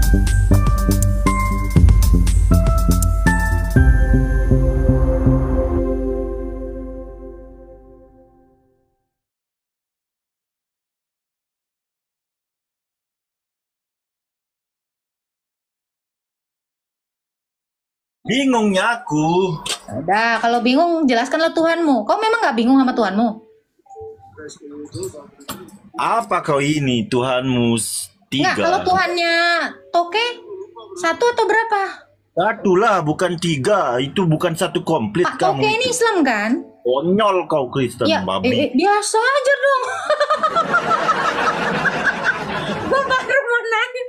Bingungnya aku. Udah, kalau bingung jelaskanlah Tuhanmu. Kau memang nggak bingung sama Tuhanmu? Apa kau ini Tuhanmu Nggak, kalau tiga? Tuhannya Toke, satu atau berapa? Satu lah, bukan tiga. Itu bukan satu komplit Pak Toke kamu. ini Islam kan? Konyol kau Kristen Ya, babi. biasa aja dong. Gue baru mau nanya,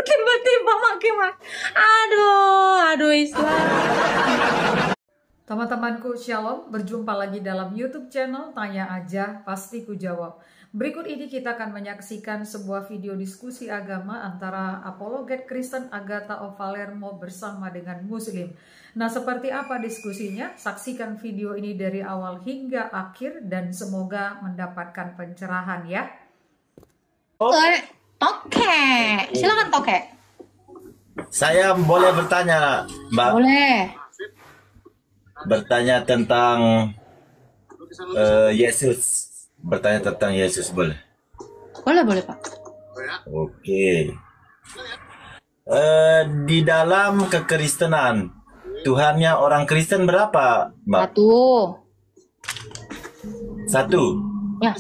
tiba-tiba maki-maki. Aduh Islam. Teman-temanku, Shalom. Berjumpa lagi dalam YouTube channel Tanya Aja, Pasti Ku Jawab. Berikut ini kita akan menyaksikan sebuah video diskusi agama antara apologet Kristen Agatha of Palermo bersama dengan Muslim. Nah, seperti apa diskusinya? Saksikan video ini dari awal hingga akhir dan semoga mendapatkan pencerahan ya. Toke, silakan Toke. Saya boleh bertanya, Mbak? Boleh. Bertanya tentang Yesus. Bertanya tentang Yesus boleh? Boleh Pak. Oke. Di dalam kekristenan, Tuhannya orang Kristen berapa, Mbak? Satu. Ya.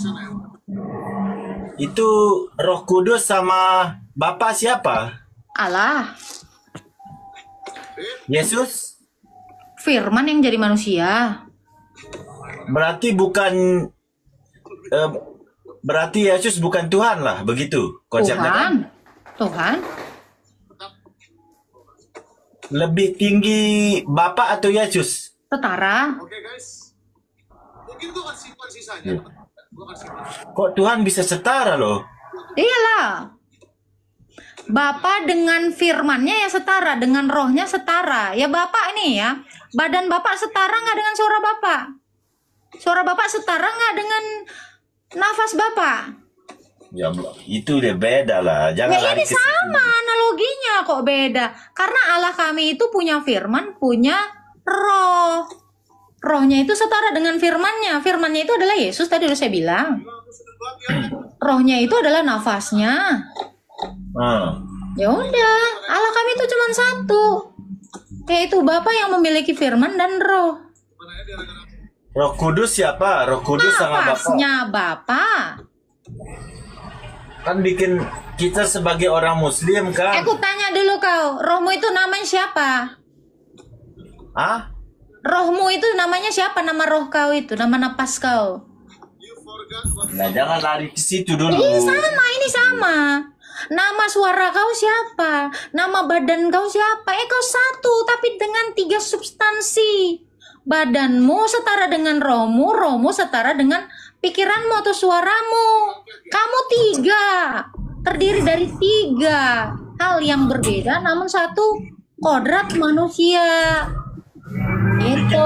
Itu Roh Kudus sama Bapa siapa? Allah. Yesus? Firman yang jadi manusia. Berarti Yesus bukan Tuhan lah, begitu konsepnya kan? Tuhan. Lebih tinggi Bapa atau Yesus? Setara. Oke guys, mungkin gue kasih sisanya. Kok Tuhan bisa setara loh? Iyalah. Bapa dengan firmannya ya setara, dengan rohnya setara. Ya Bapak ini ya, badan Bapak setara nggak dengan suara Bapak? Suara Bapak setara nggak dengan nafas Bapak? Ya itu udah beda lah. Jangan Ya lari ini ke situ. sama analoginya kok beda. Karena Allah kami itu punya firman, punya roh. Rohnya itu setara dengan firmannya. Firmannya itu adalah Yesus, tadi udah saya bilang. Rohnya itu adalah nafasnya. Ya udah, Allah kami itu cuma satu, yaitu Bapa yang memiliki firman dan roh. Roh Kudus siapa? Roh Kudus sama Bapa. Nafasnya Bapa. Kan bikin kita sebagai orang Muslim kan? Aku tanya dulu kau, rohmu itu namanya siapa? Hah? Rohmu itu namanya siapa? Nama roh kau itu, nama napas kau. Nah jangan lari ke situ dulu. Ini sama. Nama suara kau siapa? Nama badan kau siapa? Kau satu, tapi dengan 3 substansi. Badanmu setara dengan rohmu, rohmu setara dengan pikiranmu atau suaramu. Kamu 3, terdiri dari 3 hal yang berbeda, namun satu kodrat manusia. Itu.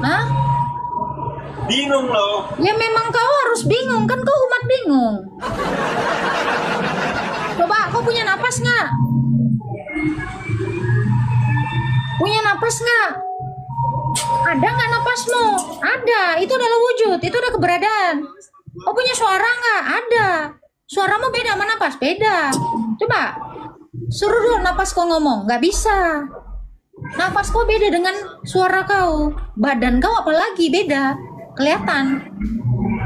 Hah? Bingung loh. Ya memang kau harus bingung, kan kau umat bingung. Coba, kau punya napas nggak? Punya napas nggak? Ada nggak napasmu? Ada, itu adalah wujud, itu adalah keberadaan. Kau punya suara nggak? Ada. Suaramu beda sama napas? Beda. Coba, suruh dulu napas kau ngomong, nggak bisa. Napas kau beda dengan suara kau. Badan kau apalagi beda. Kelihatan.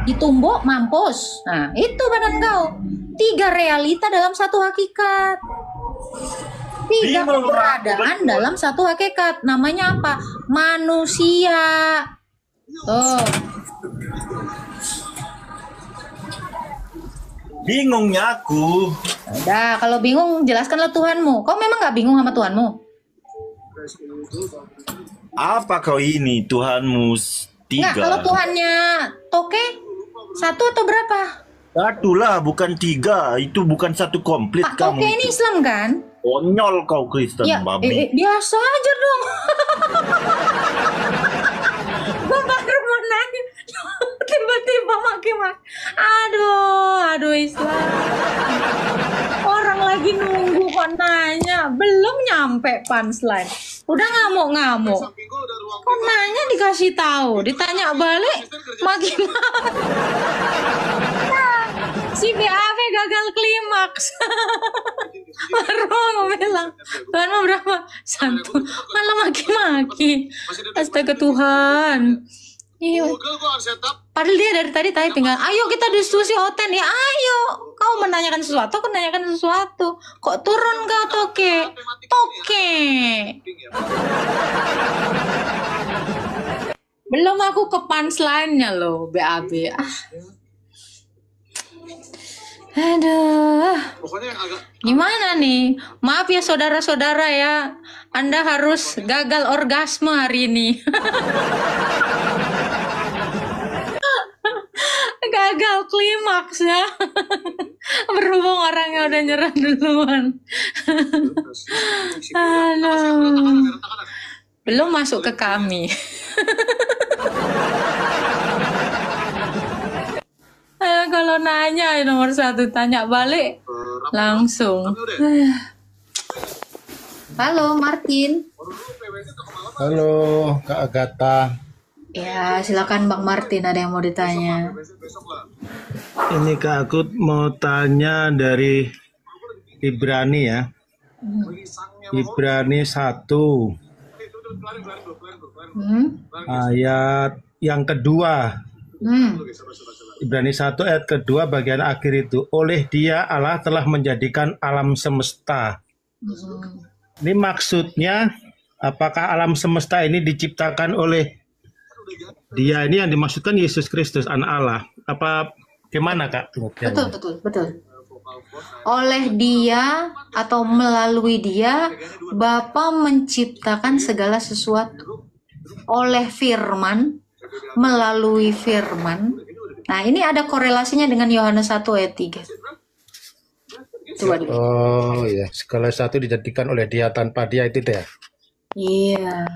Ditumbuk, mampus. Nah, itu badan kau. 3 realita dalam satu hakikat. 3 keberadaan dalam satu hakikat. Namanya apa? Manusia. Tuh. Bingungnya aku. Udah, kalau bingung jelaskanlah Tuhanmu. Kau memang nggak bingung sama Tuhanmu? Apa kau ini Tuhanmu tiga? Nggak, kalau Tuhannya Toke, satu atau berapa? Satu lah, bukan 3. Itu bukan satu komplit Pak kamu. Toke ini Islam kan? Konyol kau Kristen Ya, babi. biasa aja dong. Gue baru mau nanya, tiba-tiba maki-maki. Aduh Islam. kok nanya, belum nyampe punchline. Udah ngamuk-ngamuk. Samping gua ada ruang Kok nanya dikasih tahu, ditanya balik, makin si BAB gagal klimaks. Baru mau bilang, Tuhan mau berapa? 1, malah maki-maki. Astaga Tuhan. Iya. Google gua harus setup. Padahal dia dari tadi typing kan, ayo kita diskusi Oten ya, ayo. Kau menanyakan sesuatu, aku menanyakan sesuatu. Kok turun kau toke? Toke. Belum aku ke punchline-nya loh, BAB. Aduh. Pokoknya yang agak Gimana nih? Maaf ya saudara-saudara ya. Anda harus gagal orgasme hari ini. Gagal klimaks ya. Berhubung orangnya udah nyerah duluan. Aduh. Belum masuk ke kami. Kalau nanya nomor 1, tanya balik langsung. Halo Martin. Halo Kak Agatha. Ya silakan Bang Martin, ada yang mau ditanya. Ini Kak, aku mau tanya dari Ibrani ya. Ibrani 1 ayat yang kedua. Ibrani 1 ayat kedua bagian akhir itu, oleh Dia Allah telah menjadikan alam semesta. Ini maksudnya apakah alam semesta ini diciptakan oleh Dia? Ini yang dimaksudkan Yesus Kristus anak Allah. Apa gimana Kak? Betul. Oleh Dia atau melalui Dia, Bapa menciptakan segala sesuatu. Oleh firman, melalui firman. Nah, ini ada korelasinya dengan Yohanes 1 ayat 3. Coba dulu. Oh ya, segala sesuatu dijadikan oleh Dia, tanpa Dia itu ya. Iya.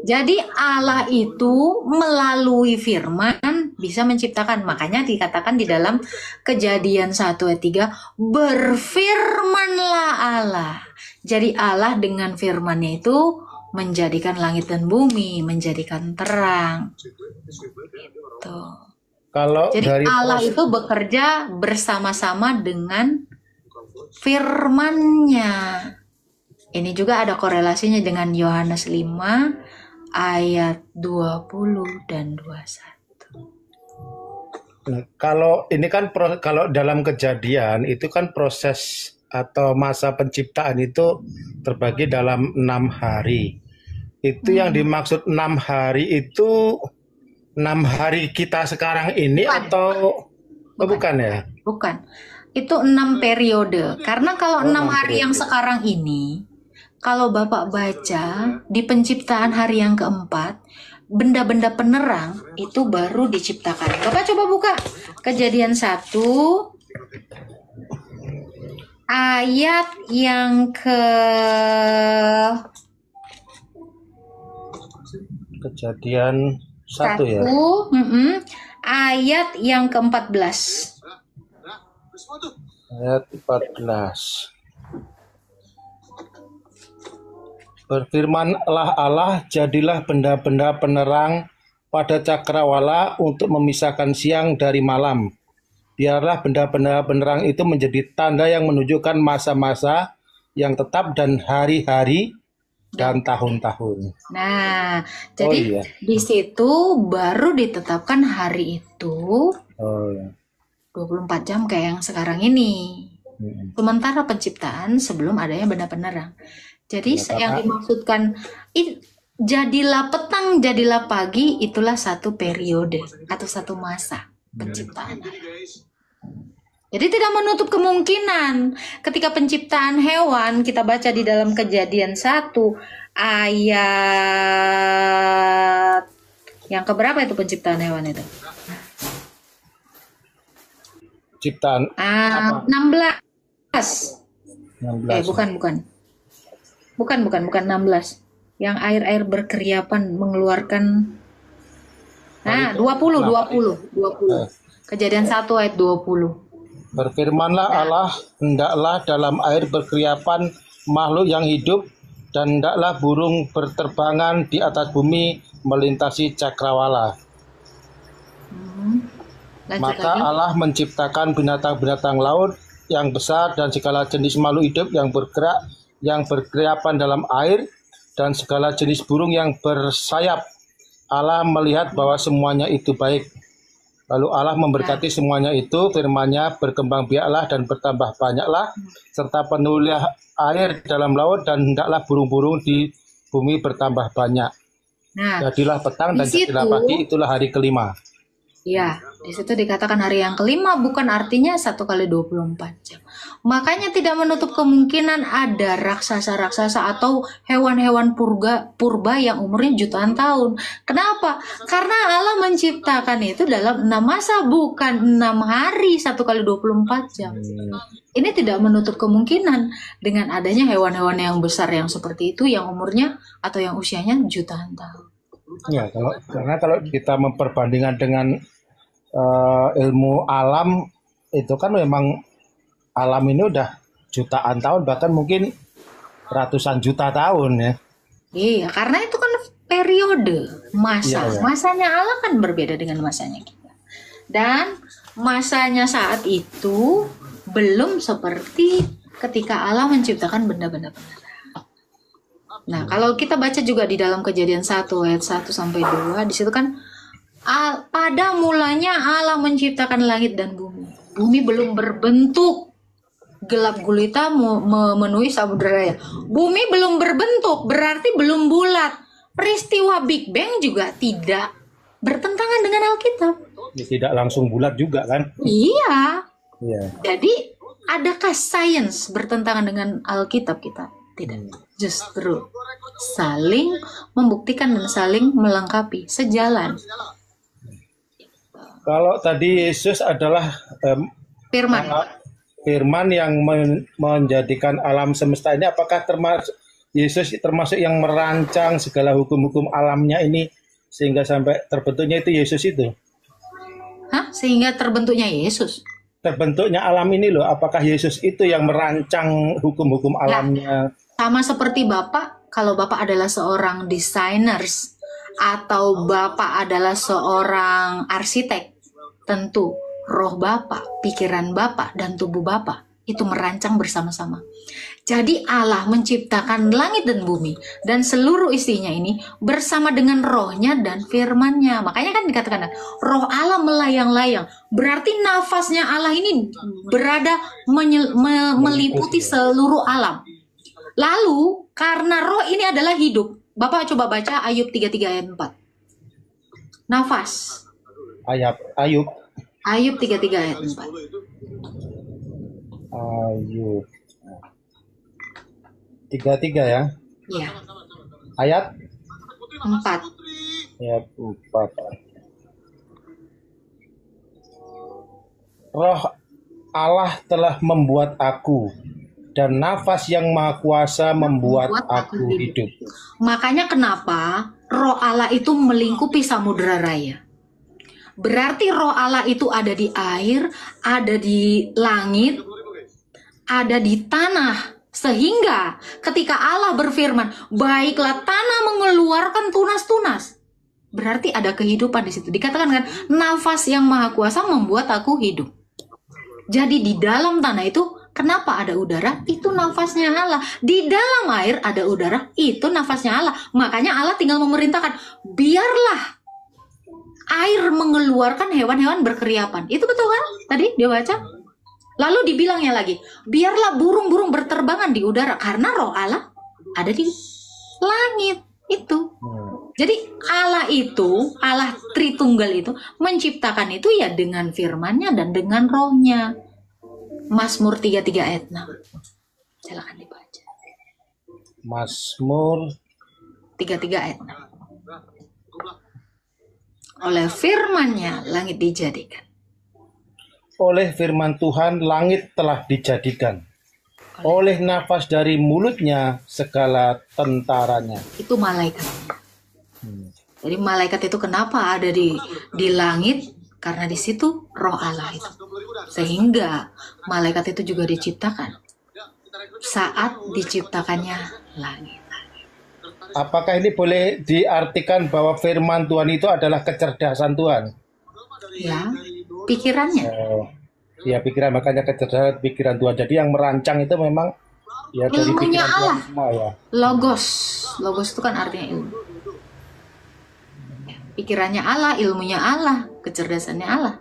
Jadi Allah itu melalui firman bisa menciptakan. Makanya dikatakan di dalam Kejadian 1 ayat 3, berfirmanlah Allah. Jadi Allah dengan firman-Nya itu menjadikan langit dan bumi, menjadikan terang. Tuh. Kalau Jadi dari Allah itu bekerja bersama-sama dengan firman-Nya. Ini juga ada korelasinya dengan Yohanes 5 ayat 20 dan 21. Nah, kalau ini kan kalau dalam Kejadian itu kan proses atau masa penciptaan itu terbagi dalam 6 hari. Itu yang dimaksud 6 hari itu 6 hari kita sekarang ini atau bukan ya? Bukan. Itu 6 periode. Karena kalau 6 hari yang sekarang ini, kalau Bapak baca di penciptaan hari yang keempat, benda-benda penerang itu baru diciptakan. Bapak coba buka Kejadian 1 ayat yang Kejadian 1 ya. Ayat yang ke-14. Ayat 14. Berfirmanlah Allah, jadilah benda-benda penerang pada cakrawala untuk memisahkan siang dari malam. Biarlah benda-benda penerang itu menjadi tanda yang menunjukkan masa-masa yang tetap dan hari-hari dan tahun-tahun. Nah, jadi di situ baru ditetapkan hari itu 24 jam kayak yang sekarang ini. Sementara penciptaan sebelum adanya benda penerang. Jadi yang dimaksudkan jadilah petang, jadilah pagi, itulah satu periode atau satu masa penciptaan. Jadi tidak menutup kemungkinan ketika penciptaan hewan, kita baca di dalam Kejadian 1 ayat yang keberapa itu penciptaan hewan itu? Ciptaan 16. 16. Bukan 16. Yang air-air berkeriapan mengeluarkan 20. Kejadian 1 ayat 20. Berfirmanlah Allah, hendaklah dalam air berkeriapan makhluk yang hidup, dan hendaklah burung berterbangan di atas bumi melintasi cakrawala. Lanjut Maka lagi. Allah menciptakan binatang-binatang laut yang besar dan segala jenis makhluk hidup yang bergerak, yang berkeriapan dalam air, dan segala jenis burung yang bersayap. Allah melihat bahwa semuanya itu baik. Lalu Allah memberkati semuanya itu, firman-Nya, berkembang biaklah dan bertambah banyaklah, serta penuhilah air dalam laut, dan hendaklah burung-burung di bumi bertambah banyak. Nah, Jadilah petang dan di jadilah situ- pagi, itulah hari kelima. ya, di situ dikatakan hari yang kelima bukan artinya 1 kali 24 jam. Makanya tidak menutup kemungkinan ada raksasa-raksasa atau hewan-hewan purba yang umurnya jutaan tahun. Kenapa? Karena Allah menciptakan itu dalam 6 masa, bukan 6 hari 1 kali 24 jam. Ini tidak menutup kemungkinan dengan adanya hewan-hewan yang besar yang seperti itu yang umurnya atau yang usianya jutaan tahun. Ya, karena kalau kita memperbandingkan dengan ilmu alam, itu kan memang alam ini udah jutaan tahun, bahkan mungkin ratusan juta tahun ya. Iya, karena itu kan periode masa. Iya, iya. Masanya Allah kan berbeda dengan masanya kita. Dan masanya saat itu belum seperti ketika Allah menciptakan benda-benda benar. Nah, kalau kita baca juga di dalam Kejadian 1 ayat 1 sampai 2, di situ kan pada mulanya Allah menciptakan langit dan bumi. Bumi belum berbentuk, gelap gulita memenuhi samudera raya. Bumi belum berbentuk, berarti belum bulat. Peristiwa Big Bang juga tidak bertentangan dengan Alkitab. Ya, tidak langsung bulat juga kan. Iya. Iya. Jadi, adakah sains bertentangan dengan Alkitab kita? Tidak. Justru saling membuktikan dan saling melengkapi, sejalan. Kalau tadi Yesus adalah Firman. firman yang menjadikan alam semesta ini, apakah Yesus termasuk yang merancang segala hukum-hukum alamnya ini sehingga sampai terbentuknya itu Yesus itu? Hah? Sehingga terbentuknya Yesus. Terbentuknya alam ini loh, apakah Yesus itu yang merancang hukum-hukum alamnya? Sama seperti Bapak, kalau Bapak adalah seorang designers atau Bapak adalah seorang arsitek, tentu roh Bapak, pikiran Bapak, dan tubuh Bapak itu merancang bersama-sama. Jadi Allah menciptakan langit dan bumi dan seluruh isinya ini bersama dengan rohnya dan firmannya. Makanya kan dikatakan roh Allah melayang-layang. Berarti nafasnya Allah ini berada meliputi seluruh alam. Lalu karena roh ini adalah hidup, Bapak coba baca Ayub 33 ayat 4. Nafas. Ayub. Ayub 33 ayat 4. Ayub 33 ya. Iya, Ayat 4. ayat 4. Roh Allah telah membuat aku, dan nafas yang maha kuasa membuat aku hidup. Makanya kenapa roh Allah itu melingkupi samudera raya. Berarti roh Allah itu ada di air, ada di langit, ada di tanah. Sehingga ketika Allah berfirman, baiklah tanah mengeluarkan tunas-tunas. Berarti ada kehidupan di situ. Dikatakan kan, nafas yang maha kuasa membuat aku hidup. Jadi di dalam tanah itu, kenapa ada udara? Itu nafasnya Allah. Di dalam air ada udara, itu nafasnya Allah. Makanya Allah tinggal memerintahkan, biarlah air mengeluarkan hewan-hewan berkeriapan. Itu betul kan? Tadi dia baca. Lalu dibilangnya lagi, biarlah burung-burung berterbangan di udara. Karena roh Allah ada di langit. Itu. Jadi Allah itu, Allah Tritunggal itu, menciptakan itu ya dengan firman-Nya dan dengan rohnya. Mazmur 33 ayat 6. Silakan dibaca. Mazmur 33 ayat 6. Oleh firman-Nya langit dijadikan. oleh firman Tuhan langit telah dijadikan. Oleh nafas dari mulutnya segala tentaranya. Itu malaikat. Jadi malaikat itu kenapa ada di langit? Karena di situ roh Allah itu. Sehingga malaikat itu juga diciptakan saat diciptakannya langit. Apakah ini boleh diartikan bahwa firman Tuhan itu adalah kecerdasan Tuhan? Ya, pikirannya. Ya pikiran, makanya kecerdasan pikiran Tuhan. Jadi yang merancang itu memang ya dari Ilmunya pikiran Tuhan Allah. semua ya. Logos. Logos itu kan artinya ilmu. Pikirannya Allah, ilmunya Allah, kecerdasannya Allah.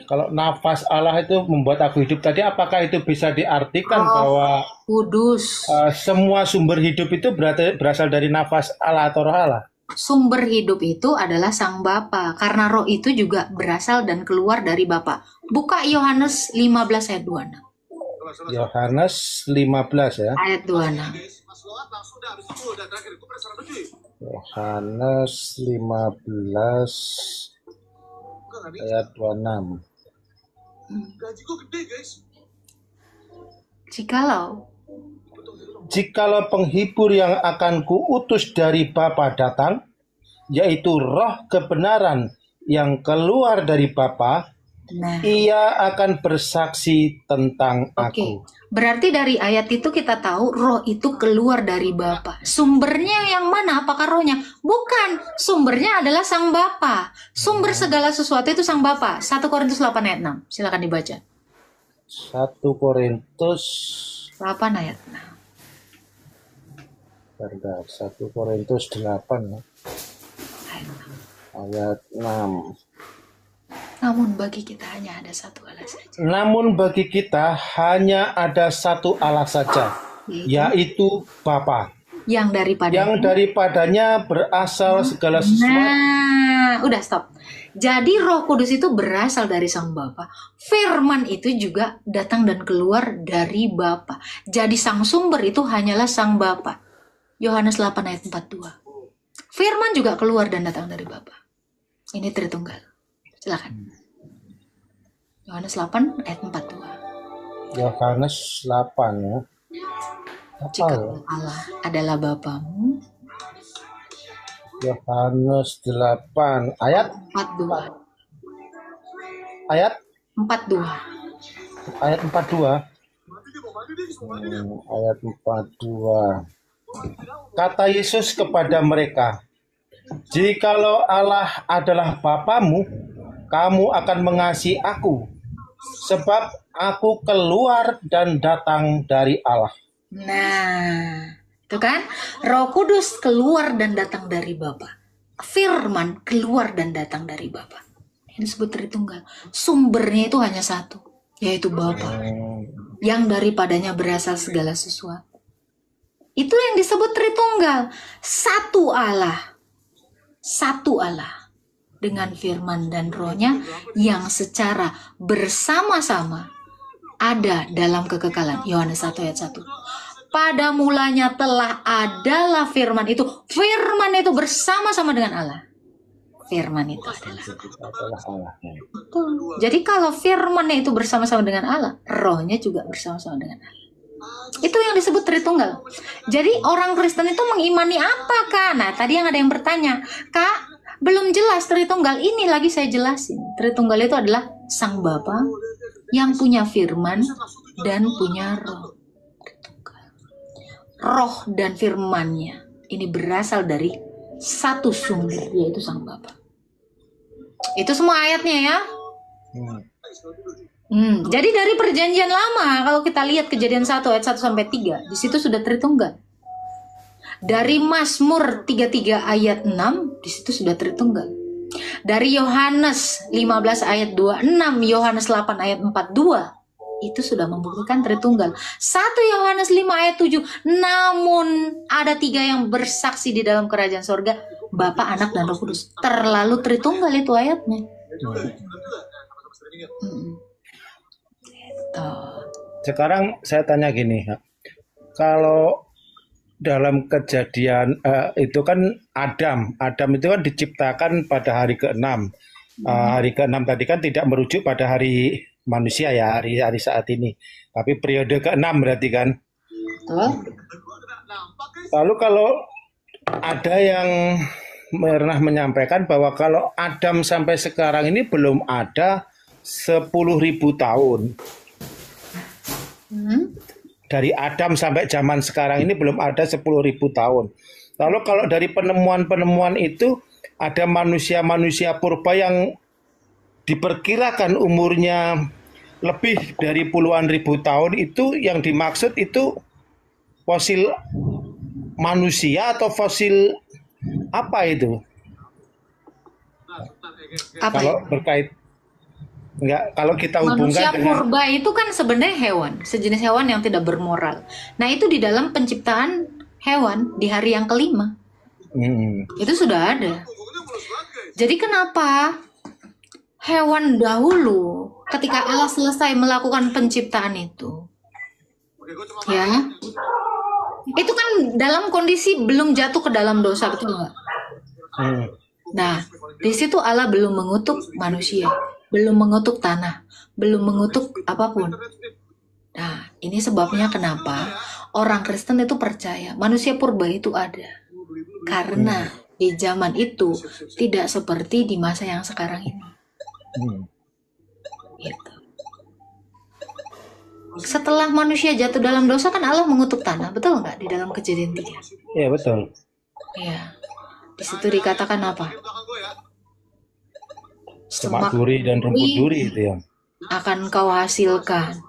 Kalau nafas Allah itu membuat aku hidup tadi, apakah itu bisa diartikan bahwa Kudus. semua sumber hidup itu berasal dari nafas Allah atau roh Allah? Sumber hidup itu adalah Sang Bapa, karena roh itu juga berasal dan keluar dari Bapa. Buka Yohanes 15 ayat 26. Yohanes 15 ya. Ayat 26. langsung dah habis itu dan terakhir itu penasaran lagi. Yohanes 15 ayat 26. Gajiku gede guys. Jikalau penghibur yang akan kuutus dari Bapa datang, yaitu roh kebenaran yang keluar dari Bapa, Nah, ia akan bersaksi tentang oke. aku. Berarti dari ayat itu kita tahu roh itu keluar dari Bapa. Sumbernya yang mana? Apakah rohnya? Bukan. Sumbernya adalah Sang Bapa. Sumber segala sesuatu itu Sang Bapa. 1 Korintus 8 ayat 6. Silakan dibaca. 1 Korintus 8 ayat 6. Bentar, 1 Korintus 8 ya. Ayat 6. Namun bagi kita hanya ada satu Allah saja. Namun bagi kita hanya ada satu Allah saja, yaitu Bapa, Yang daripadanya berasal segala sesuatu. Nah, udah stop. Jadi Roh Kudus itu berasal dari Sang Bapa. Firman itu juga datang dan keluar dari Bapa. Jadi sang sumber itu hanyalah Sang Bapa. Yohanes 8 ayat 42. Firman juga keluar dan datang dari Bapa. Ini Tritunggal. Silakan. Yohanes 8 ayat 42. Yohanes 8 ya. Apa Jika ya? Allah adalah Bapamu, Yohanes 8 ayat 42. ayat 42. ayat 42. Ayat 42. Kata Yesus kepada mereka, "Jikalau Allah adalah Bapamu, kamu akan mengasihi aku, sebab aku keluar dan datang dari Allah." Nah, itu kan Roh Kudus keluar dan datang dari Bapa. Firman keluar dan datang dari Bapa. Ini disebut Tritunggal. Sumbernya itu hanya satu, yaitu Bapa. Yang daripadanya berasal segala sesuatu. Itu yang disebut Tritunggal. Satu Allah. Satu Allah. Dengan firman dan rohnya yang secara bersama-sama ada dalam kekekalan. Yohanes 1 ayat 1. Pada mulanya telah adalah firman itu. Firman itu bersama-sama dengan Allah. Firman itu adalah Allah. Betul. Jadi kalau firmannya itu bersama-sama dengan Allah, rohnya juga bersama-sama dengan Allah. Itu yang disebut Tritunggal. Jadi orang Kristen itu mengimani apa, Kak? Nah, tadi yang ada yang bertanya, Kak, belum jelas Tritunggal. Ini lagi saya jelasin. Tritunggal itu adalah Sang Bapa yang punya firman dan punya roh. Roh dan firmannya ini berasal dari satu sumber, yaitu Sang Bapa. Itu semua ayatnya ya. Jadi dari perjanjian lama, kalau kita lihat Kejadian 1 ayat 1 sampai 3, di situ sudah Tritunggal. Dari Mazmur 33 ayat 6, di situ sudah Tritunggal. Dari Yohanes 15 ayat 26, Yohanes 8 ayat 42, itu sudah membuktikan Tritunggal. 1 Yohanes 5 ayat 7, namun ada 3 yang bersaksi di dalam kerajaan sorga, Bapa, Anak, dan Roh Kudus. Terlalu Tritunggal itu ayatnya. Sekarang saya tanya gini, kalau dalam Kejadian itu kan Adam itu kan diciptakan pada hari ke-6. Hari ke-6 tadi kan tidak merujuk pada hari manusia ya, hari saat ini, tapi periode ke-6 berarti kan. Lalu kalau ada yang pernah menyampaikan bahwa kalau Adam sampai sekarang ini belum ada 10.000 tahun. Dari Adam sampai zaman sekarang ini belum ada 10.000 tahun. Lalu kalau dari penemuan-penemuan itu ada manusia-manusia purba yang diperkirakan umurnya lebih dari puluhan ribu tahun, itu yang dimaksud itu fosil manusia atau fosil apa itu? Apa Kalau itu? berkait enggak, kalau kita hubungkan Manusia dengan purba itu kan sebenarnya hewan, sejenis hewan yang tidak bermoral. Nah, itu di dalam penciptaan hewan di hari yang kelima. Itu sudah ada. Jadi kenapa hewan dahulu ketika Allah selesai melakukan penciptaan itu, ya, itu kan dalam kondisi belum jatuh ke dalam dosa, betul nggak? Nah, di situ Allah belum mengutuk manusia, belum mengutuk tanah, belum mengutuk apapun. Nah, ini sebabnya kenapa orang Kristen itu percaya manusia purba itu ada. Karena di zaman itu tidak seperti di masa yang sekarang ini. Gitu. Setelah manusia jatuh dalam dosa kan Allah mengutuk tanah, betul nggak, di dalam Kejadian 3? ya betul. Iya. Di situ dikatakan apa? Semak duri dan rumput duri itu ya. Akan kau hasilkan.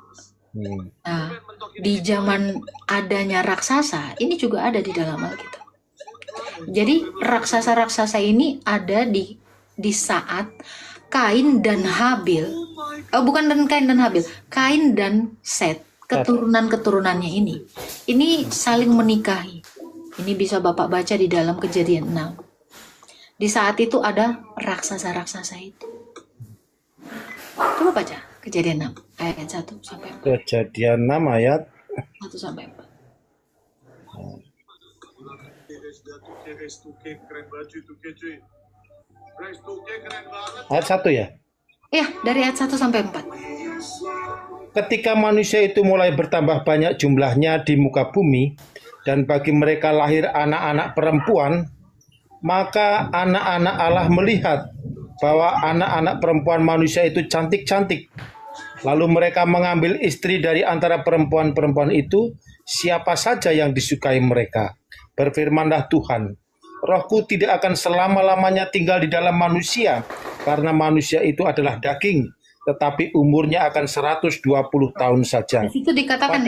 Nah, di zaman adanya raksasa, ini juga ada di dalam Alkitab. Jadi raksasa-raksasa ini ada di saat Kain dan Habil, Kain dan Set, keturunan-keturunannya ini saling menikahi. Ini bisa Bapak baca di dalam Kejadian 6. Di saat itu ada raksasa-raksasa itu. Coba baca Kejadian 6 ayat 1 sampai 4. Kejadian 6 ayat 1 sampai 4. ayat 1 ya. Ya, dari ayat 1 sampai 4. Ketika manusia itu mulai bertambah banyak jumlahnya di muka bumi, dan bagi mereka lahir anak-anak perempuan, maka anak-anak Allah melihat bahwa anak-anak perempuan manusia itu cantik-cantik. Lalu mereka mengambil istri dari antara perempuan-perempuan itu, siapa saja yang disukai mereka. Berfirmanlah Tuhan, Rohku tidak akan selama-lamanya tinggal di dalam manusia, karena manusia itu adalah daging, tetapi umurnya akan 120 tahun saja. Di situ dikatakan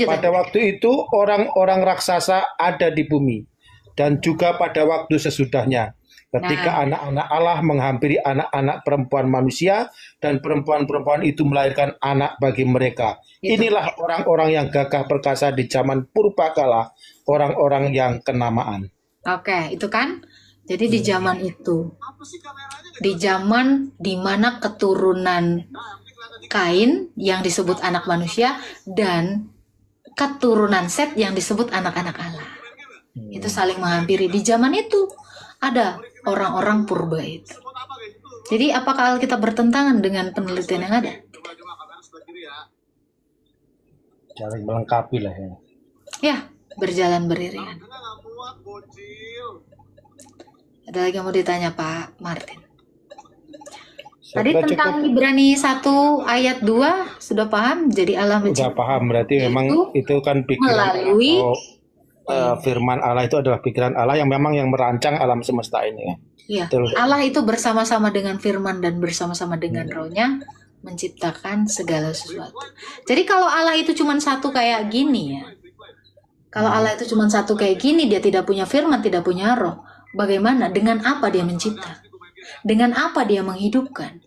Pada waktu itu orang-orang raksasa ada di bumi, dan juga pada waktu sesudahnya, ketika anak-anak Allah menghampiri anak-anak perempuan manusia, dan perempuan-perempuan itu melahirkan anak bagi mereka. Inilah orang-orang yang gagah perkasa di zaman purbakala, orang-orang yang kenamaan. Oke, itu kan. Jadi di zaman itu, di zaman di mana keturunan Kain yang disebut anak manusia dan keturunan Set yang disebut anak-anak Allah. Itu saling menghampiri. Di zaman itu ada orang-orang purba itu. Jadi apakah Alkitab bertentangan dengan penelitian yang ada? Saling melengkapi lah ya. Ya, berjalan beriringan. Ada lagi yang mau ditanya Pak Martin? Tadi tentang Ibrani 1 ayat 2 sudah paham? Jadi Allah sudah paham, berarti memang itu kan pikiran melalui firman Allah itu adalah pikiran Allah yang memang yang merancang alam semesta ini. Iya. Allah itu bersama-sama dengan firman dan bersama-sama dengan rohnya menciptakan segala sesuatu. Jadi kalau Allah itu cuma satu kayak gini ya. Kalau Allah itu cuma satu kayak gini, dia tidak punya firman, tidak punya roh. Bagaimana? Dengan apa dia mencipta? Dengan apa dia menghidupkan?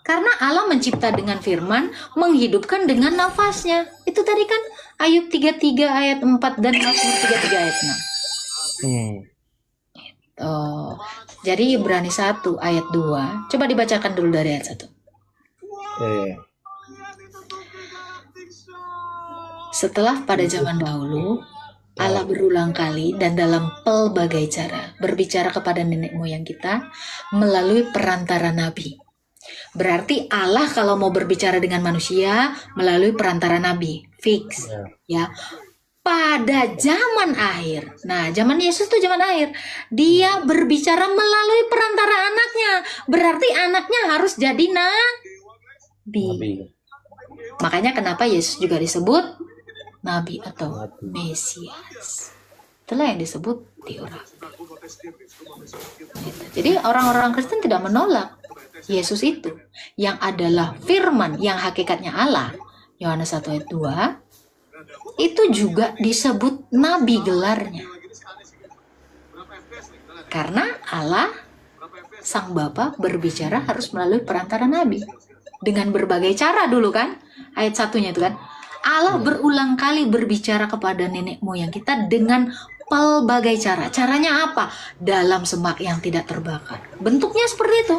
Karena Allah mencipta dengan firman, menghidupkan dengan nafasnya. Itu tadi kan Ayub 33 ayat 4 dan Mazmur 33 ayat 6. Jadi Ibrani 1 ayat 2. Coba dibacakan dulu dari ayat 1. Setelah pada zaman dahulu, Allah berulang kali dan dalam pelbagai cara berbicara kepada nenek moyang kita melalui perantara nabi. Berarti Allah kalau mau berbicara dengan manusia melalui perantara nabi, fix ya. pada zaman akhir. Nah, zaman Yesus itu zaman akhir. Dia berbicara melalui perantara anaknya. Berarti anaknya harus jadi nabi. Makanya kenapa Yesus juga disebut nabi atau Mesias. Itulah yang disebut diurapi. Jadi orang-orang Kristen tidak menolak Yesus itu yang adalah firman, yang hakikatnya Allah. Yohanes 1 ayat 2 itu juga disebut nabi gelarnya. Karena Allah Sang Bapa berbicara harus melalui perantara nabi. Dengan berbagai cara dulu kan. Ayat 1-nya itu kan. Allah berulang kali berbicara kepada nenek moyang kita dengan pelbagai cara. Caranya apa? Dalam semak yang tidak terbakar. Bentuknya seperti itu.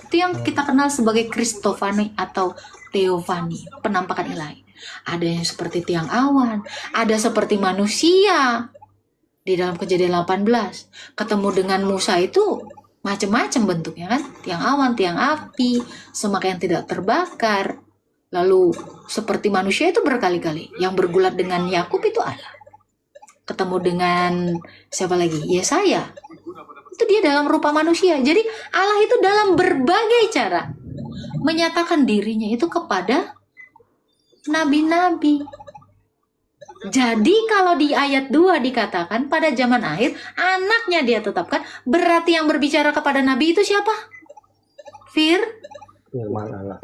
Itu yang kita kenal sebagai Kristofani atau Teofani, penampakan ilahi. Ada yang seperti tiang awan, ada seperti manusia. Di dalam Kejadian 18, ketemu dengan Musa itu macam-macam bentuknya kan. Tiang awan, tiang api, semak yang tidak terbakar. Lalu seperti manusia itu berkali-kali. Yang bergulat dengan Yakub itu Allah. Ketemu dengan siapa lagi? Yesaya. Itu dia dalam rupa manusia. Jadi Allah itu dalam berbagai cara menyatakan dirinya itu kepada nabi-nabi. Jadi kalau di ayat 2 dikatakan pada zaman akhir anaknya dia tetapkan, berarti yang berbicara kepada nabi itu siapa? Firman.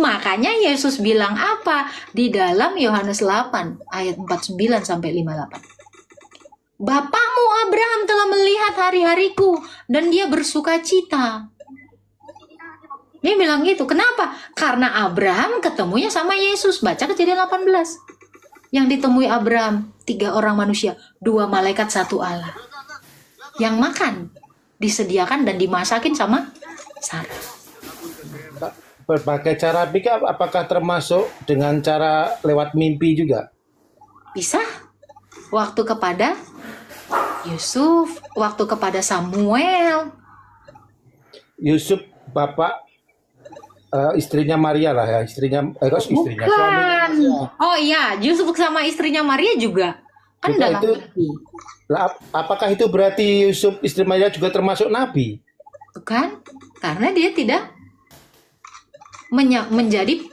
Makanya Yesus bilang apa? Di dalam Yohanes 8 ayat 49 sampai 58. Bapakmu Abraham telah melihat hari-hariku dan dia bersuka cita. Dia bilang gitu. Kenapa? Karena Abraham ketemunya sama Yesus. Baca Kejadian 18. Yang ditemui Abraham 3 orang manusia, 2 malaikat, 1 Allah. Yang makan disediakan dan dimasakin sama Sarah. Berbagai cara pikir apakah termasuk dengan cara lewat mimpi juga? Bisa. Waktu kepada Yusuf, waktu kepada Samuel. Yusuf bapak istrinya Maria lah ya, istrinya Bukan. suaminya. Oh iya, Yusuf sama istrinya Maria juga. Kan Juga dalam itu, mimpi. apakah itu berarti Yusuf istri Maria juga termasuk nabi? Bukan, karena dia tidak menjadi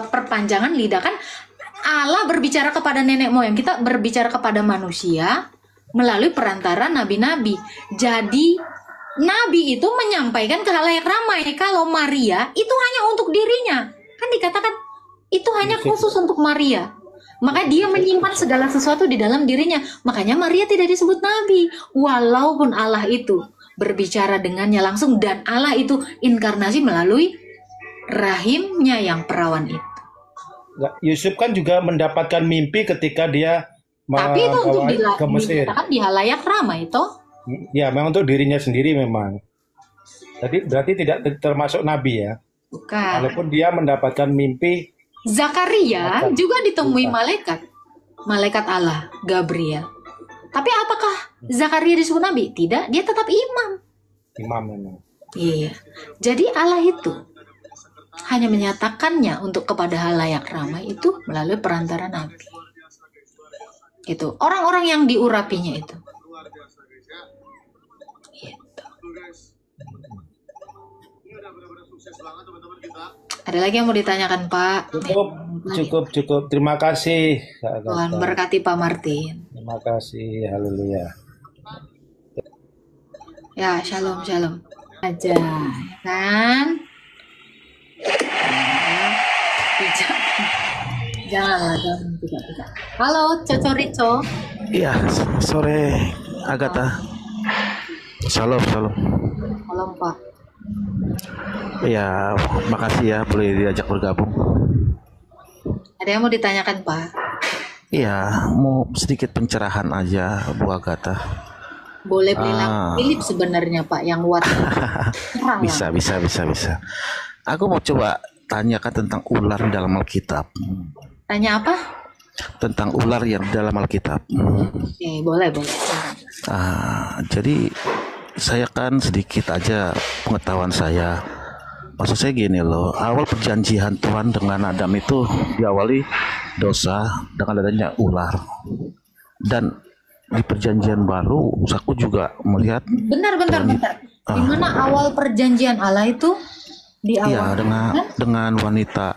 perpanjangan lidah kan. Allah berbicara kepada nenek moyang, kita berbicara kepada manusia melalui perantara nabi-nabi. Jadi nabi itu menyampaikan ke halayak ramai. Kalau Maria itu hanya untuk dirinya. Kan dikatakan itu hanya khusus untuk Maria. Maka dia menyimpan segala sesuatu di dalam dirinya. Makanya Maria tidak disebut nabi. Walaupun Allah itu berbicara dengannya langsung dan Allah itu inkarnasi melalui rahimnya yang perawan itu. Yusuf kan juga mendapatkan mimpi ketika dia Tapi itu untuk ke Mesir. dikatakan di halayak ramai itu. Ya, memang untuk dirinya sendiri memang. Jadi berarti tidak termasuk nabi ya. Bukan. Walaupun dia mendapatkan mimpi. Zakaria juga ditemui malaikat Allah, Gabriel. Tapi apakah Zakaria disebut nabi? Tidak, dia tetap imam. Imam memang. Iya. Jadi Allah itu hanya menyatakannya untuk kepada halayak ramai itu melalui perantara nabi. Itu orang-orang yang diurapinya itu. Gitu. Ada lagi yang mau ditanyakan Pak? Cukup. Terima kasih. Tuhan berkati Pak Martin. Terima kasih. Haleluya. Ya, shalom. Aja, kan? Jangan tidak. Halo, Coco Rico. Iya, sore Agatha. Shalom. Shalom, Pak. Ya, makasih ya boleh diajak bergabung. Ada yang mau ditanyakan, Pak? Iya, mau sedikit pencerahan aja Bu Agatha. Boleh bilang Philip sebenarnya, Pak, yang luar. Bisa. Aku mau coba tanyakan tentang ular di dalam Alkitab. Tanya apa? Tentang ular yang di dalam Alkitab. Oke, boleh. Jadi saya kan sedikit aja pengetahuan saya. Maksud saya gini loh, awal perjanjian Tuhan dengan Adam itu diawali dosa dengan adanya ular. Dan di perjanjian baru aku juga melihat Bentar. Di mana awal perjanjian Allah itu? Di ya awal. dengan wanita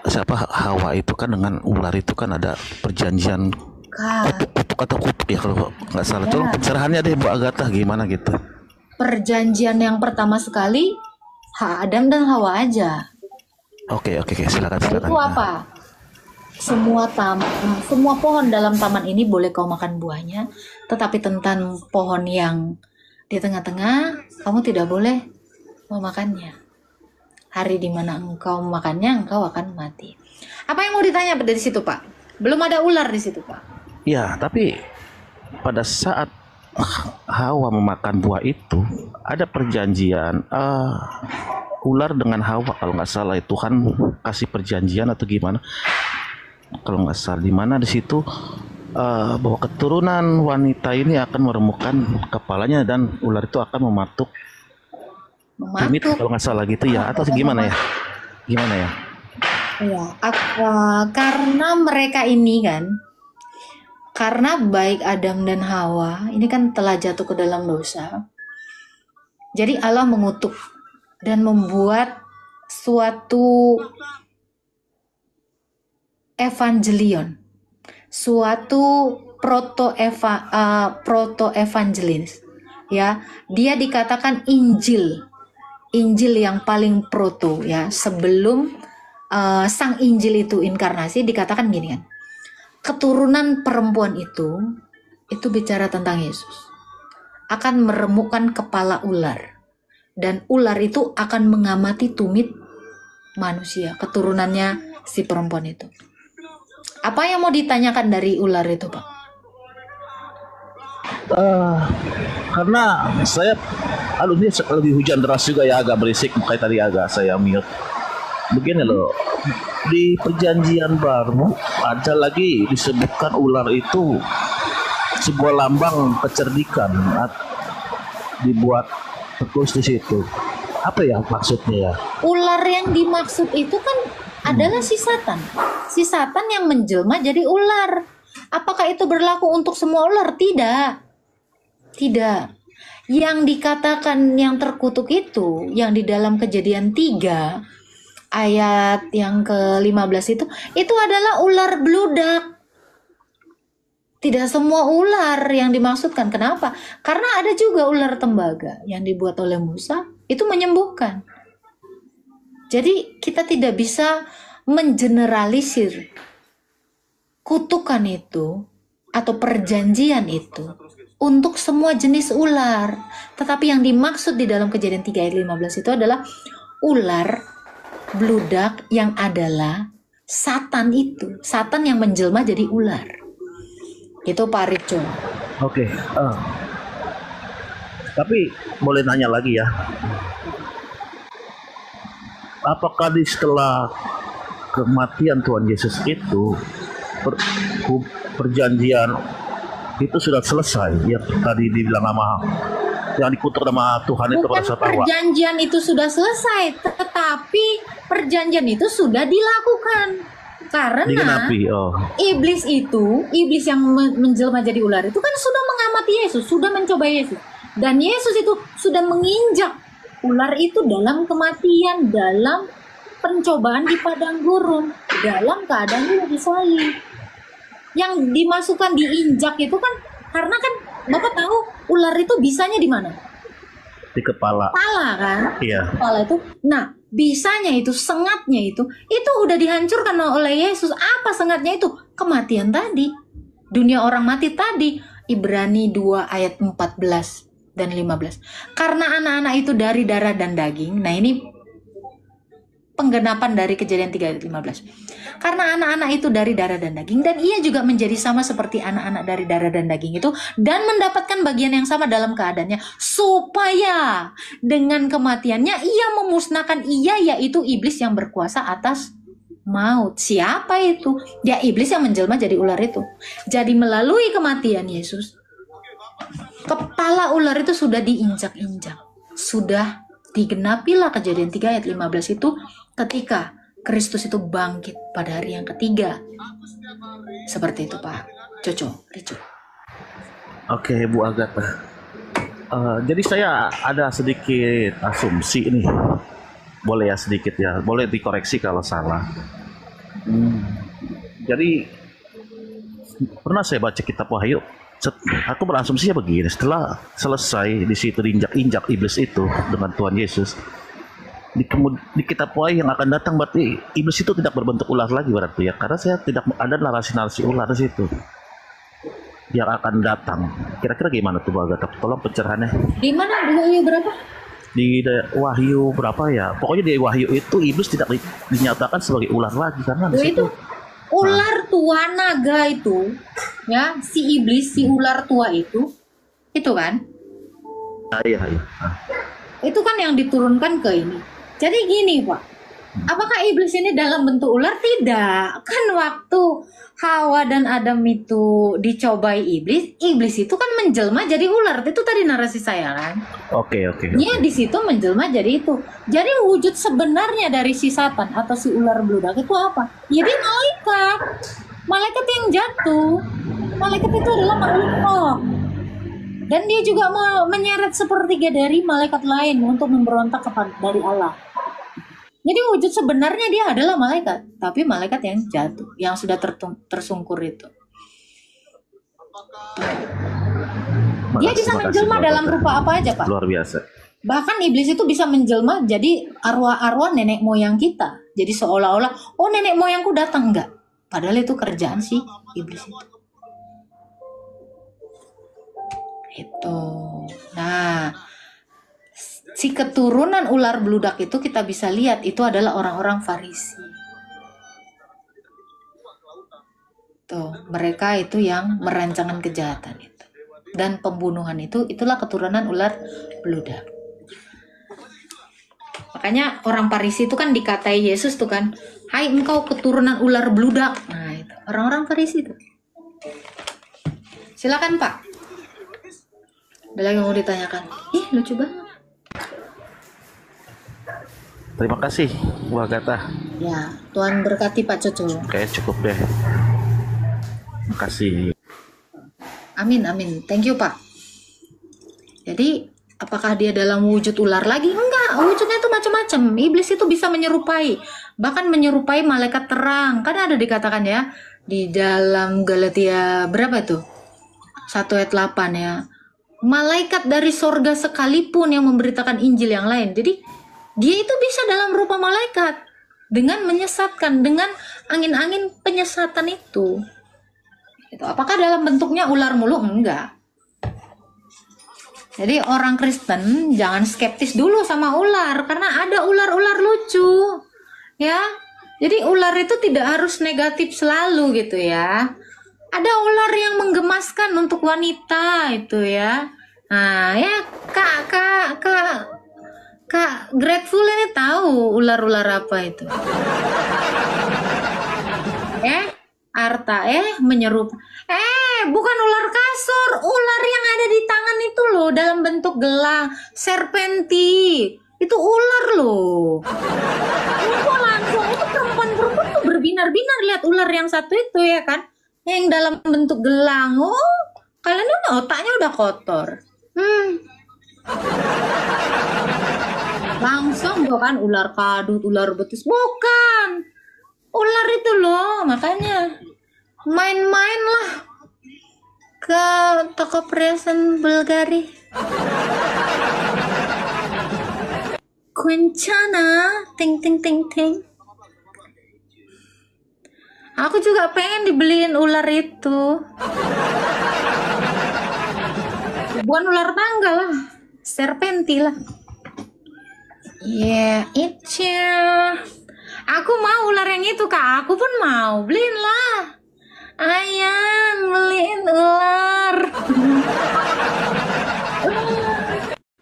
siapa Hawa itu kan dengan ular itu kan ada perjanjian kutuk atau kutuk ya kalau nggak salah. Tolong pencerahannya deh Bu Agatha gimana gitu. Perjanjian yang pertama sekali Adam dan Hawa aja. Oke, silakan. Itu apa? Semua pohon dalam taman ini boleh kau makan buahnya, tetapi tentang pohon yang di tengah-tengah kamu tidak boleh memakannya. Hari di mana engkau memakannya, engkau akan mati. Apa yang mau ditanya dari situ, Pak? Belum ada ular di situ, Pak. Ya, tapi pada saat Hawa memakan buah itu ada perjanjian ular dengan Hawa kalau nggak salah. Tuhan kasih perjanjian atau gimana? Kalau nggak salah di mana di situ bahwa keturunan wanita ini akan meremukkan kepalanya dan ular itu akan mematuk tumit kalau nggak salah gitu ya, atau gimana ya? Iya, karena mereka ini kan, karena baik Adam dan Hawa ini kan telah jatuh ke dalam dosa. Jadi Allah mengutuk dan membuat suatu evangelion, suatu proto evangelis, ya. Dia dikatakan Injil yang paling proto, ya. Sebelum sang Injil itu inkarnasi, dikatakan gini kan, keturunan perempuan itu bicara tentang Yesus akan meremukkan kepala ular, dan ular itu akan mengamati tumit manusia, keturunannya si perempuan itu. Apa yang mau ditanyakan dari ular itu, Pak? Karena saya ini lebih hujan deras juga ya, agak berisik, makanya tadi agak saya mute. Begini loh, di perjanjian baru ada lagi disebutkan ular itu sebuah lambang kecerdikan, dibuat tertulis di situ. Apa ya maksudnya ya? Ular yang dimaksud itu kan adalah si Satan. Si Satan yang menjelma jadi ular. Apakah itu berlaku untuk semua ular? Tidak. Yang dikatakan yang terkutuk itu, yang di dalam Kejadian 3 ayat yang ke-15 itu adalah ular bludak. Tidak semua ular yang dimaksudkan. Kenapa? Karena ada juga ular tembaga yang dibuat oleh Musa, itu menyembuhkan. Jadi kita tidak bisa mengeneralisir kutukan itu atau perjanjian itu untuk semua jenis ular. Tetapi yang dimaksud di dalam Kejadian 3 ayat 15 itu adalah ular bludak yang adalah Satan itu. Satan yang menjelma jadi ular. Itu Pak Rico. Oke. Tapi boleh nanya lagi ya. Apakah setelah kematian Tuhan Yesus itu perjanjian itu sudah selesai? Yang tadi dibilang sama yang dikutuk sama Tuhan itu pada saat awal. Perjanjian itu sudah selesai, tetapi perjanjian itu sudah dilakukan. Karena iblis yang menjelma jadi ular itu kan sudah mengamati Yesus, sudah mencoba Yesus. Dan Yesus itu sudah menginjak ular itu dalam kematian, dalam pencobaan di padang gurun, dalam keadaan dia disalib. Yang dimasukkan diinjak itu kan karena kan Bapak tahu ular itu bisanya di mana? Di kepala. Kepala kan? Iya. Kepala itu. Nah, bisanya itu, sengatnya itu udah dihancurkan oleh Yesus. Apa sengatnya itu? Kematian tadi. Dunia orang mati tadi. Ibrani 2 ayat 14 dan 15. Karena anak-anak itu dari darah dan daging. Nah, ini penggenapan dari Kejadian 3 ayat 15. Karena anak-anak itu dari darah dan daging, dan ia juga menjadi sama seperti anak-anak dari darah dan daging itu, dan mendapatkan bagian yang sama dalam keadaannya, supaya dengan kematiannya ia memusnahkan ia, yaitu iblis yang berkuasa atas maut. Siapa itu? Ya, iblis yang menjelma jadi ular itu. Jadi melalui kematian Yesus, kepala ular itu sudah diinjak-injak, sudah digenapilah Kejadian 3 ayat 15 itu ketika Kristus itu bangkit pada hari yang ketiga. Seperti itu Pak Coco, Rico. Oke, Bu Agatha. Jadi saya ada sedikit asumsi ini. Boleh ya sedikit ya, boleh dikoreksi kalau salah. Jadi pernah saya baca kitab Wahyu, aku berasumsinya begini, setelah selesai di situ diinjak-injak iblis itu dengan Tuhan Yesus, di kitab Wahyu yang akan datang berarti iblis itu tidak berbentuk ular lagi berarti ya, karena saya tidak ada narasi-narasi ular di situ yang akan datang. Kira-kira gimana tuh Bu Agatha? Tolong pencerahannya. Di mana di Wahyu berapa? Di Wahyu berapa ya? Pokoknya di Wahyu itu iblis tidak dinyatakan sebagai ular lagi karena di situ Itu ular tua naga itu, ya, si iblis, si ular tua itu kan? iya. Itu kan yang diturunkan ke ini. Jadi gini Pak, apakah iblis ini dalam bentuk ular? Tidak. Kan waktu Hawa dan Adam itu dicobai iblis itu kan menjelma jadi ular. Itu tadi narasi saya kan. Oke. Dia di situ menjelma jadi itu. Jadi wujud sebenarnya dari si setan atau si ular beludak itu apa? Ya dia malaikat. Malaikat yang jatuh. Malaikat itu adalah makhluk roh. Dan dia juga menyeret sepertiga dari malaikat lain untuk memberontak dari Allah. Jadi wujud sebenarnya dia adalah malaikat, tapi malaikat yang jatuh, yang sudah tersungkur itu. Dia bisa menjelma dalam rupa apa aja Pak. Luar biasa. Bahkan iblis itu bisa menjelma jadi arwah-arwah nenek moyang kita. Jadi seolah-olah, oh nenek moyangku datang, enggak. Padahal itu kerjaan sih iblis itu. Itu. Nah, si keturunan ular beludak itu kita bisa lihat itu adalah orang-orang Farisi. Tuh, mereka itu yang merancangkan kejahatan itu. Dan pembunuhan itu, itulah keturunan ular beludak. Makanya orang Farisi itu kan dikatai Yesus tuh kan, hai engkau keturunan ular beludak. Nah itu, orang-orang Farisi itu. Silakan Pak. Ada lagi yang mau ditanyakan? Ih lucu banget. Terima kasih Bu Agatha. Ya, Tuhan berkati Pak Coco. Oke, cukup deh. Terima kasih. Amin. Thank you Pak. Jadi, apakah dia dalam wujud ular lagi? Enggak, wujudnya itu macam-macam. Iblis itu bisa menyerupai, bahkan menyerupai malaikat terang. Kan ada dikatakan ya, di dalam Galatia berapa itu? 1 ayat 8 ya. Malaikat dari sorga sekalipun yang memberitakan Injil yang lain. Jadi, dia itu bisa dalam rupa malaikat dengan menyesatkan, dengan angin-angin penyesatan itu. Apakah dalam bentuknya ular mulu? Enggak. Jadi orang Kristen jangan skeptis dulu sama ular karena ada ular-ular lucu. Ya. Jadi ular itu tidak harus negatif selalu gitu ya. Ada ular yang menggemaskan untuk wanita itu ya. Nah, ya Kak Grateful ini tahu ular-ular apa itu. Arta menyerupai. Bukan ular kasur, ular yang ada di tangan itu loh dalam bentuk gelang, serpenti. Itu ular loh. Itu langsung itu perempuan tuh berbinar-binar lihat ular yang satu itu ya kan. Yang dalam bentuk gelang. Oh, kalian udah otaknya udah kotor. Langsung bukan ular kadut, ular betis, bukan. Ular itu loh, makanya main-main lah ke toko perhiasan Bulgari. Quencana, ting. Aku juga pengen dibeliin ular itu. Bukan ular tangga lah, serpenti lah. Yeah, itu. Aku mau ular yang itu Kak, aku pun mau, beliin lah. Ayang, beliin ular.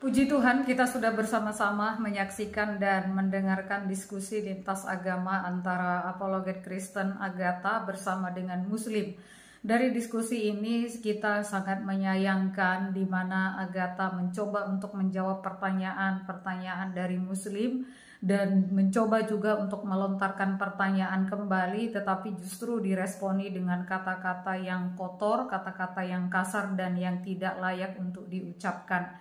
Puji Tuhan, kita sudah bersama-sama menyaksikan dan mendengarkan diskusi lintas agama antara apologet Kristen Agatha bersama dengan Muslim. Dari diskusi ini kita sangat menyayangkan di mana Agatha mencoba untuk menjawab pertanyaan-pertanyaan dari Muslim dan mencoba juga untuk melontarkan pertanyaan kembali, tetapi justru diresponi dengan kata-kata yang kotor, kata-kata yang kasar dan yang tidak layak untuk diucapkan.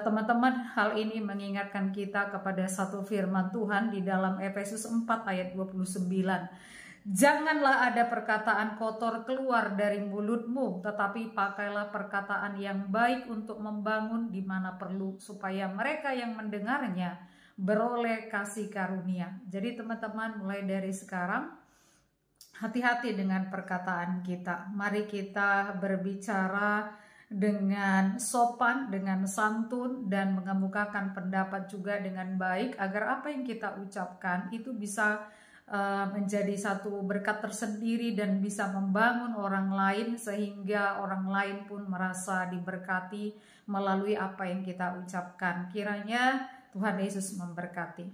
Teman-teman, hal ini mengingatkan kita kepada satu firman Tuhan di dalam Efesus 4 ayat 29. Janganlah ada perkataan kotor keluar dari mulutmu, tetapi pakailah perkataan yang baik untuk membangun di mana perlu, supaya mereka yang mendengarnya beroleh kasih karunia. Jadi teman-teman, mulai dari sekarang hati-hati dengan perkataan kita. Mari kita berbicara dengan sopan, dengan santun, dan mengemukakan pendapat juga dengan baik, agar apa yang kita ucapkan itu bisa menjadi satu berkat tersendiri dan bisa membangun orang lain, sehingga orang lain pun merasa diberkati melalui apa yang kita ucapkan. Kiranya Tuhan Yesus memberkati.